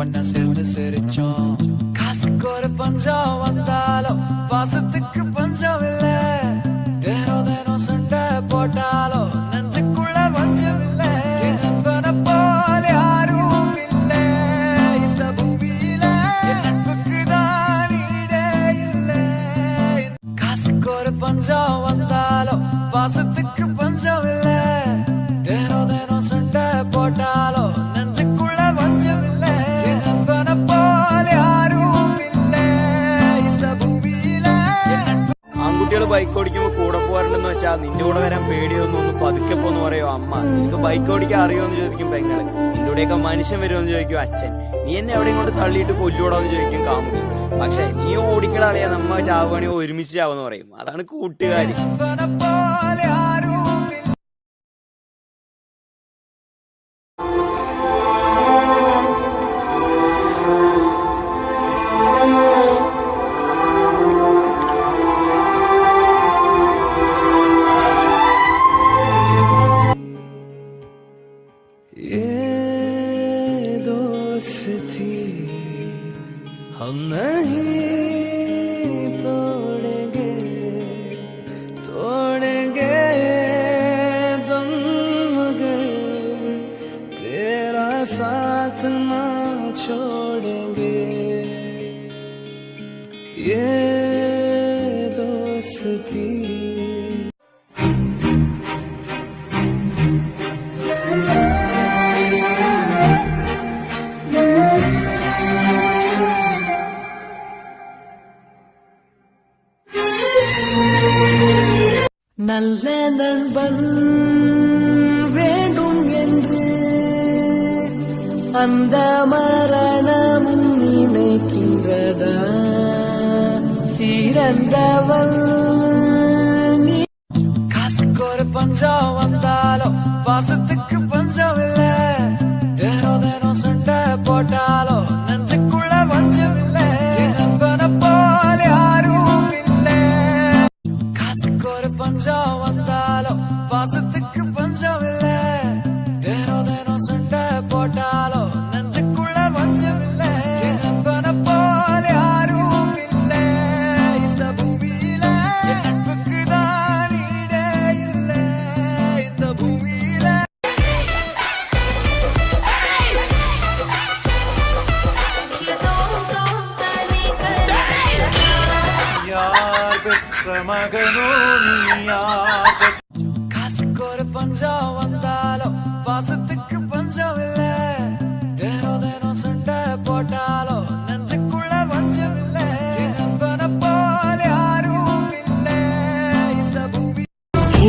ஒன்னா சேர்ந்து சிரிச்சோம். காசுக்கு ஒரு பஞ்சம் வந்தாலும் பாசத்துக்கு பஞ்சம் இல்ல. தினம் தினம் சண்டை போட்டாலும் நெஞ்சுக்குள்ள பஞ்சம் இல்ல. நண்பனை போல யாரும் இல்ல இந்த பூமியில. என் நட்புக்கு தான் ஈடே இல்ல. காசுக்கு ஒரு பஞ்சம் வந்தாலும் பாசத்துக்கு பஞ்சம் இல்ல. தினம் தினம் சண்டை போட்டாலும் நெஞ்சுக்குள்ள பஞ்சம் இல்ல. நண்பனை போல யாரும் இல்ல இந்த பூமியில. ആൺകുട്ടികൾ ബൈക്ക് ഓടിക്കുമ്പോ കൂടെ പോകാറുണ്ടെന്ന് വെച്ചാൽ നിന്റെ കൂടെ വരാൻ പേടിയൊന്നും പതുക്കെ പോന്ന് പറയോ അമ്മ. നിനക്ക് ബൈക്ക് ഓടിക്കാൻ അറിയോന്ന് ചോദിക്കും പെങ്ങള്. നിന്റെ കൂടെയൊക്കെ മനുഷ്യൻ വരുമെന്ന് ചോദിക്കും അച്ഛൻ. നീ എന്നെ എവിടെയും കൊണ്ട് തള്ളിയിട്ട് കൊല്ലൂടാന്ന് ചോദിക്കും കാമുകി. പക്ഷെ നീ ഓടിക്കടറിയാ നമ്മ ചാവുകയാണെ ഒരുമിച്ച് ചാവെന്ന് പറയും. അതാണ് കൂട്ടുകാരി. दोस्ती हम नहीं तोड़ेंगे दम मगर तेरा साथ ना छोड़ेंगे. ये दोस्ती நல்ல நண்பன் வேண்டும் என்று அந்த மரணமும் நினைக்கின்றதா? சிறந்தவள் காசுக்கு ஒரு பஞ்சம் வந்தாலும் பாசத்துக்கு பஞ்சம் இல்ல. தினம் தினம் சண்டை போட்டாலும் நெஞ்சுக்குள்ள பஞ்சம் இல்ல. நண்பனை போல யாரும் இல்ல. காசுக்கு ஒரு பஞ்சம் வந்தாலும் பாசத்துக்கு பஞ்சம் இல்ல. தினம் தினம் சண்டை போட்டாலும் நெஞ்சுக்குள்ள பஞ்சம் இல்ல. நண்பனை போல யாரும் இல்ல இந்த பூமியில. என் நட்புக்கு தான் ஈடே இல்ல இந்த பூமியில. யார் பெற்ற மகனோ நீ யார்? காசுக்கு ஒரு பஞ்சம் வந்தாலும் பாசத்துக்கு பஞ்சம் இல்ல. தினம் தினம் சண்டை போட்டாலும் நெஞ்சுக்குள்ள பஞ்சம் இல்ல. நண்பனை போல யாரும் இல்ல இந்த பூமி.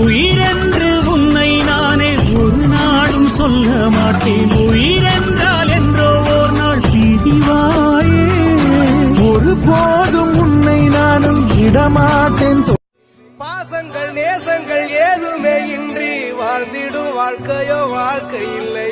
உயிரென்று உன்னை நானே ஒரு நாளும் சொல்ல மாட்டேன். உயிரென்றால் என்றோ ஒரு நாள் பிடிவாயே. ஒருபோதும் உன்னை நானும் இடமாட்டேன். பாசங்கள் நேசங்கள் ஏதுமே இன்றி வாழ்ந்திடும் வாழ்க்கையோ வாழ்க்கை இல்லை.